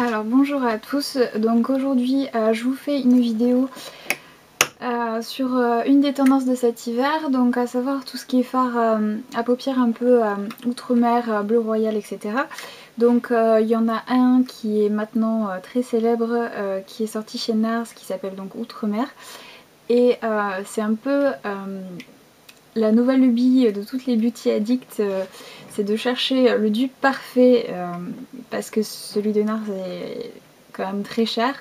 Alors bonjour à tous, donc aujourd'hui je vous fais une vidéo sur une des tendances de cet hiver, donc à savoir tout ce qui est fard à paupières un peu outre-mer, bleu royal, etc. Donc il y en a un qui est maintenant très célèbre, qui est sorti chez NARS, qui s'appelle donc Outre-mer, et c'est un peu la nouvelle lubie de toutes les beauty addicts, c'est de chercher le dupe parfait, parce que celui de NARS est quand même très cher.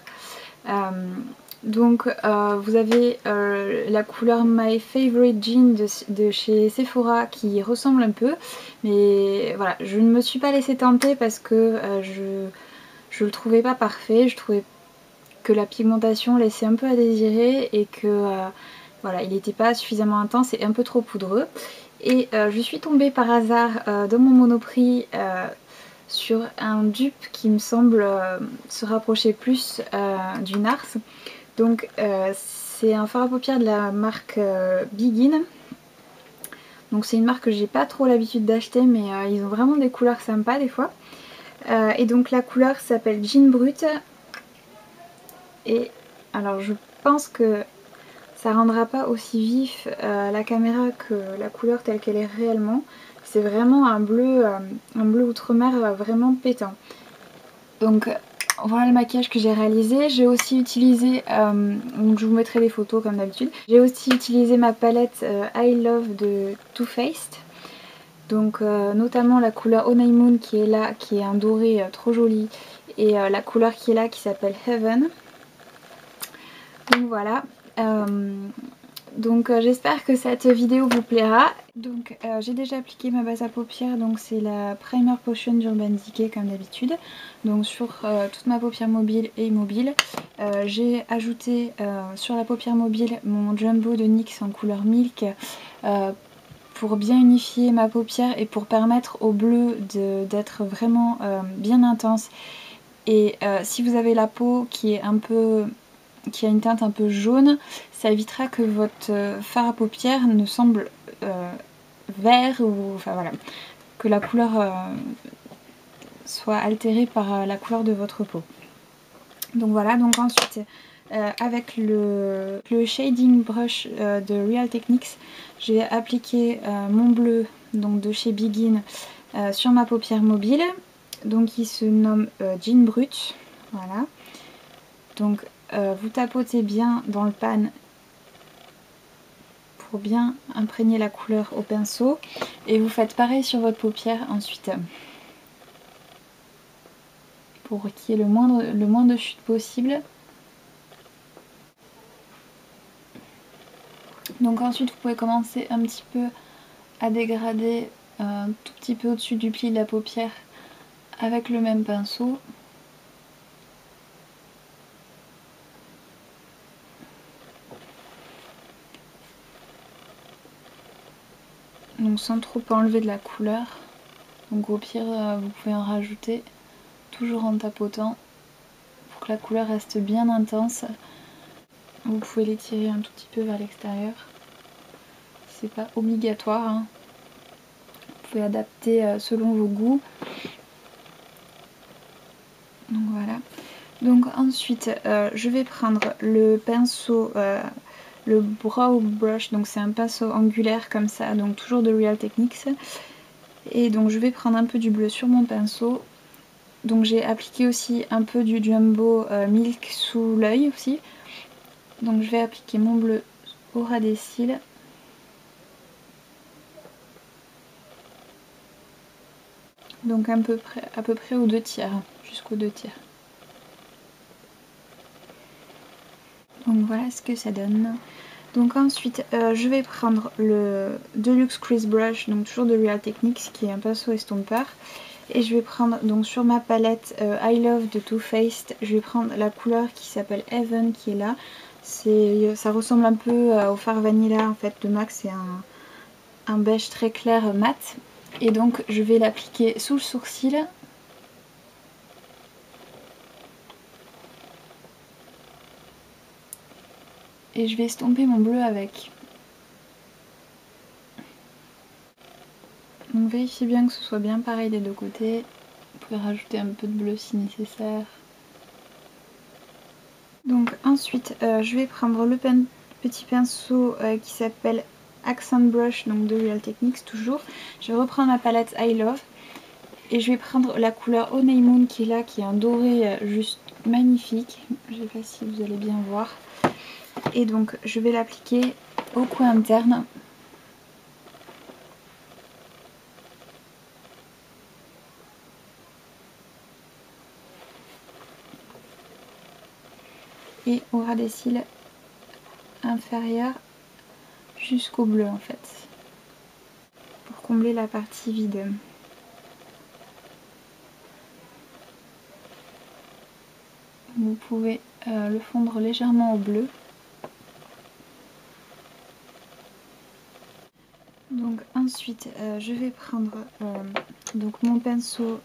Donc vous avez la couleur My Favorite Jean de chez Sephora qui ressemble un peu, mais voilà, je ne me suis pas laissée tenter parce que je le trouvais pas parfait, je trouvais que la pigmentation laissait un peu à désirer et que voilà, il n'était pas suffisamment intense et un peu trop poudreux. Et je suis tombée par hasard dans mon Monoprix sur un dupe qui me semble se rapprocher plus du NARS. Donc c'est un fard à paupières de la marque Begin. Donc c'est une marque que j'ai pas trop l'habitude d'acheter, mais ils ont vraiment des couleurs sympas des fois. Et donc la couleur s'appelle Jean Brut. Et alors je pense que ça rendra pas aussi vif à la caméra que la couleur telle qu'elle est réellement. C'est vraiment un bleu outre-mer vraiment pétant. Donc voilà le maquillage que j'ai réalisé. J'ai aussi utilisé, donc je vous mettrai des photos comme d'habitude. J'ai aussi utilisé ma palette I Love de Too Faced. Donc notamment la couleur Honeymoon qui est là, qui est un doré trop joli. Et la couleur qui est là qui s'appelle Heaven. Donc voilà. Donc j'espère que cette vidéo vous plaira. Donc j'ai déjà appliqué ma base à paupières, donc c'est la Primer Potion d'Urban Decay comme d'habitude. Donc sur toute ma paupière mobile et immobile. J'ai ajouté sur la paupière mobile mon Jumbo de NYX en couleur Milk pour bien unifier ma paupière et pour permettre au bleu d'être vraiment bien intense. Et si vous avez la peau qui est qui a une teinte un peu jaune, ça évitera que votre fard à paupières ne semble vert ou enfin voilà, que la couleur soit altérée par la couleur de votre peau. Donc voilà, donc ensuite avec le shading brush de Real Techniques, j'ai appliqué mon bleu donc de chez Begin sur ma paupière mobile, donc il se nomme Jean Brut, voilà. Donc vous tapotez bien dans le pan pour bien imprégner la couleur au pinceau et vous faites pareil sur votre paupière ensuite pour qu'il y ait le moins de chute possible. Donc ensuite vous pouvez commencer un petit peu à dégrader un tout petit peu au-dessus du pli de la paupière avec le même pinceau. Donc sans trop enlever de la couleur. Donc au pire vous pouvez en rajouter, toujours en tapotant pour que la couleur reste bien intense. Vous pouvez l'étirer un tout petit peu vers l'extérieur. C'est pas obligatoire, hein. Vous pouvez adapter selon vos goûts. Donc voilà. Donc ensuite je vais prendre le pinceau, le brow brush, donc c'est un pinceau angulaire comme ça, donc toujours de Real Techniques. Et donc je vais prendre un peu du bleu sur mon pinceau. Donc j'ai appliqué aussi un peu du Jumbo Milk sous l'œil aussi. Donc je vais appliquer mon bleu au ras des cils. Donc à peu près aux 2/3, jusqu'aux 2/3. Donc voilà ce que ça donne. Donc ensuite je vais prendre le Deluxe Crease Brush, donc toujours de Real Techniques, qui est un pinceau estompeur. Et je vais prendre donc sur ma palette I Love de Too Faced, je vais prendre la couleur qui s'appelle Heaven qui est là. Ça ressemble un peu au fard Vanilla en fait de MAC, c'est un beige très clair mat. Et donc je vais l'appliquer sous le sourcil. Et je vais estomper mon bleu avec. Donc vérifiez bien que ce soit bien pareil des deux côtés. Vous pouvez rajouter un peu de bleu si nécessaire. Donc ensuite je vais prendre le petit pinceau qui s'appelle Accent Brush, donc de Real Techniques toujours. Je vais reprendre ma palette I Love et je vais prendre la couleur Honeymoon qui est là, qui est un doré juste magnifique. Je ne sais pas si vous allez bien voir. Et donc je vais l'appliquer au coin interne. Et au ras des cils inférieurs jusqu'au bleu en fait, pour combler la partie vide. Vous pouvez le fondre légèrement au bleu. Donc ensuite je vais prendre donc mon pinceau,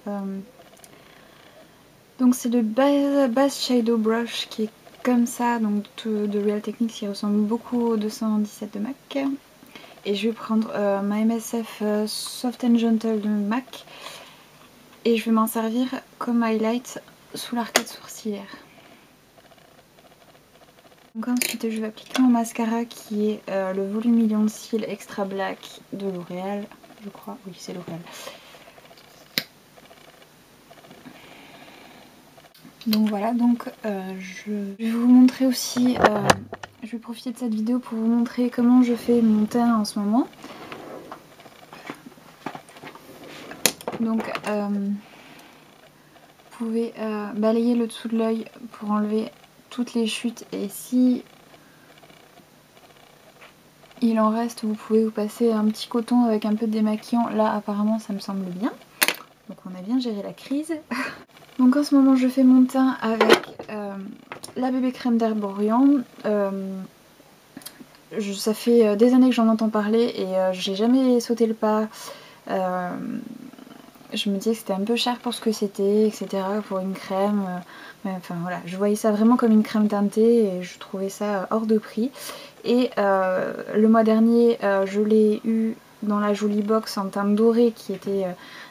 donc c'est le Base Shadow Brush qui est comme ça, donc de Real Techniques, qui ressemble beaucoup au 217 de MAC. Et je vais prendre ma MSF Soft and Gentle de MAC et je vais m'en servir comme highlight sous l'arcade sourcilière. Donc ensuite je vais appliquer mon mascara qui est le volume million de cils extra black de L'Oréal, je crois, oui c'est L'Oréal. Donc voilà, donc je vais vous montrer aussi, je vais profiter de cette vidéo pour vous montrer comment je fais mon teint en ce moment. Donc vous pouvez balayer le dessous de l'œil pour enlever toutes les chutes, et si il en reste vous pouvez vous passer un petit coton avec un peu de démaquillant. Là apparemment ça me semble bien, donc on a bien géré la crise. Donc en ce moment je fais mon teint avec la bébé crème d'Herborian. Ça fait des années que j'en entends parler et j'ai jamais sauté le pas. Je me disais que c'était un peu cher pour ce que c'était, etc. pour une crème. Enfin voilà, je voyais ça vraiment comme une crème teintée et je trouvais ça hors de prix. Et le mois dernier, je l'ai eu dans la Jolie Box en teinte dorée qui était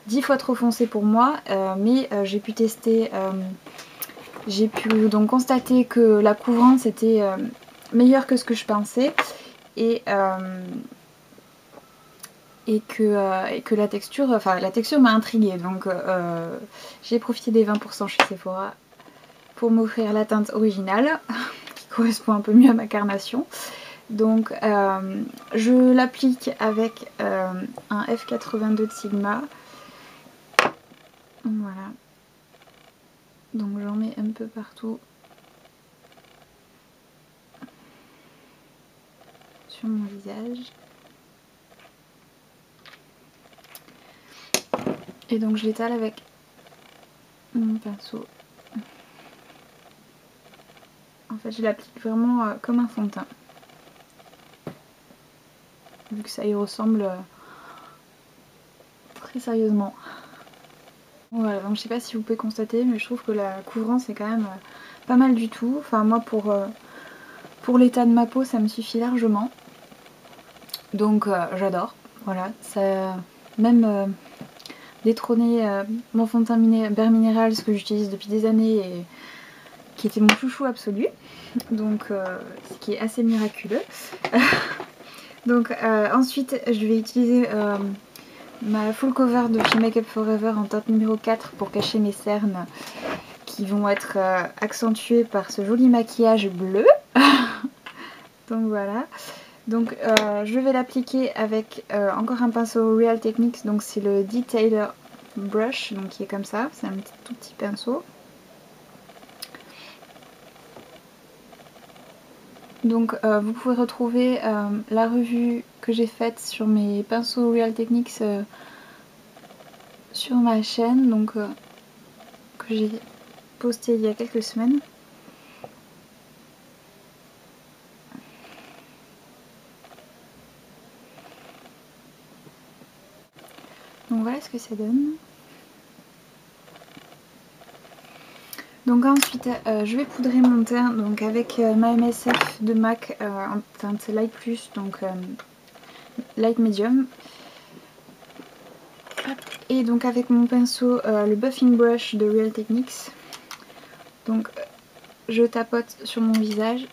10 fois trop foncé pour moi. Mais j'ai pu tester, j'ai pu donc constater que la couvrance était meilleure que ce que je pensais. Et que la texture, m'a intriguée, donc j'ai profité des 20% chez Sephora pour m'offrir la teinte originale qui correspond un peu mieux à ma carnation. Donc je l'applique avec un F82 de Sigma, voilà, donc j'en mets un peu partout sur mon visage. Et donc je l'étale avec mon pinceau. En fait je l'applique vraiment comme un fond de teint, vu que ça y ressemble très sérieusement. Voilà, donc je sais pas si vous pouvez constater, mais je trouve que la couvrance est quand même pas mal du tout. Enfin moi pour l'état de ma peau ça me suffit largement. Donc j'adore, voilà, ça même détrôner mon fond de teint Bare Minerals que j'utilise depuis des années et qui était mon chouchou absolu, donc ce qui est assez miraculeux. Donc ensuite je vais utiliser ma full cover de chez Make Up Forever en teinte numéro 4 pour cacher mes cernes qui vont être accentuées par ce joli maquillage bleu. Donc voilà. Donc je vais l'appliquer avec encore un pinceau Real Techniques, donc c'est le Detailer Brush, donc qui est comme ça, c'est un tout petit pinceau. Donc vous pouvez retrouver la revue que j'ai faite sur mes pinceaux Real Techniques sur ma chaîne, donc que j'ai posté il y a quelques semaines. Donc voilà ce que ça donne. Donc ensuite je vais poudrer mon teint donc avec ma MSF de MAC en teinte Light Plus, donc Light Medium. Et donc avec mon pinceau le Buffing Brush de Real Techniques. Donc je tapote sur mon visage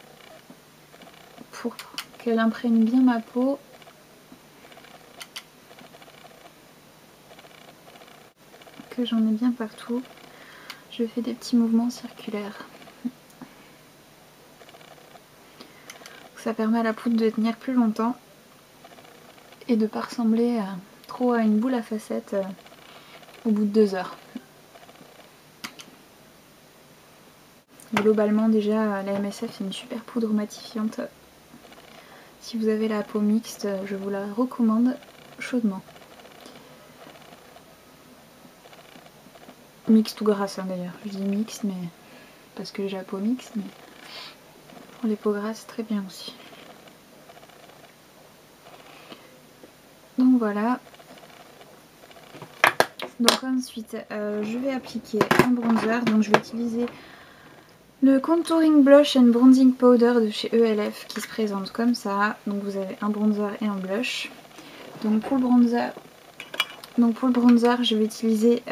pour qu'elle imprègne bien ma peau. Que j'en ai bien partout. Je fais des petits mouvements circulaires. Ça permet à la poudre de tenir plus longtemps et de ne pas ressembler trop à une boule à facettes au bout de 2 heures. Globalement déjà la MSF c'est une super poudre matifiante. Si vous avez la peau mixte, je vous la recommande chaudement. Mixte ou grasse hein, d'ailleurs, je dis mixte mais parce que j'ai la peau mixte, mais pour les peaux grasses très bien aussi. Donc voilà. Donc ensuite je vais appliquer un bronzer, donc je vais utiliser le Contouring Blush and Bronzing Powder de chez ELF qui se présente comme ça. Donc vous avez un bronzer et un blush. Donc pour le bronzer, je vais utiliser,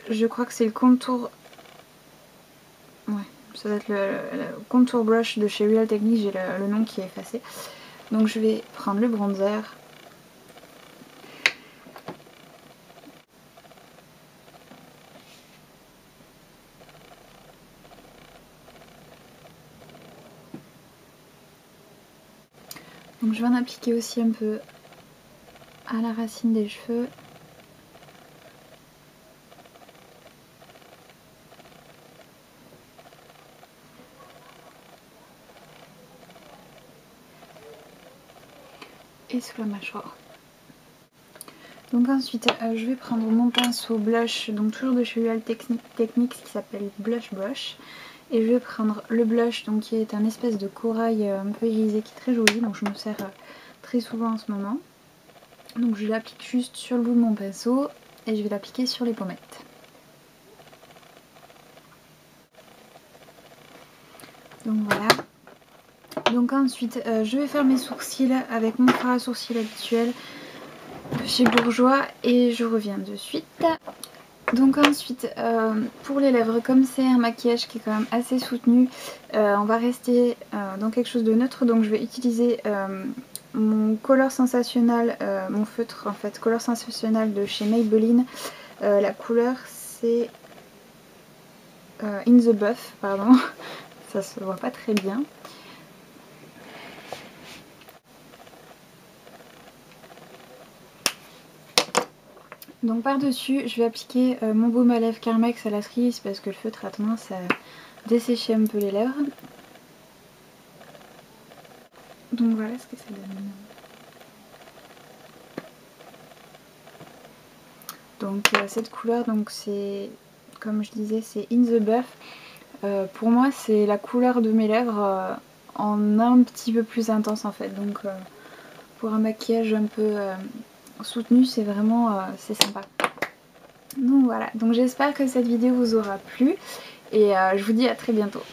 je crois que c'est le contour, ouais, ça doit être le Contour Brush de chez Real Techniques, j'ai le nom qui est effacé. Donc je vais prendre le bronzer. Donc je vais en appliquer aussi un peu à la racine des cheveux. Et sous la mâchoire. Donc ensuite je vais prendre mon pinceau blush, donc toujours de chez Real Techniques qui s'appelle Blush Brush. Et je vais prendre le blush donc qui est un espèce de corail un peu irisé qui est très joli, donc je me sers très souvent en ce moment. Donc je l'applique juste sur le bout de mon pinceau et je vais l'appliquer sur les pommettes. Donc voilà. Donc ensuite je vais faire mes sourcils avec mon fard à sourcils habituel de chez Bourjois et je reviens de suite. Donc ensuite pour les lèvres, comme c'est un maquillage qui est quand même assez soutenu, on va rester dans quelque chose de neutre, donc je vais utiliser mon Color Sensationnel, mon feutre en fait, Color Sensationnel de chez Maybelline. La couleur c'est In the Buff, pardon, ça se voit pas très bien. Donc par dessus je vais appliquer mon baume à lèvres Carmex à la cerise parce que le feutre a tendance à dessécher un peu les lèvres. Donc voilà ce que ça donne. Donc cette couleur, donc c'est, comme je disais, c'est In the Buff. Pour moi c'est la couleur de mes lèvres en un petit peu plus intense en fait. Donc pour un maquillage un peu soutenu, c'est vraiment c'est sympa. Donc voilà, donc j'espère que cette vidéo vous aura plu et je vous dis à très bientôt.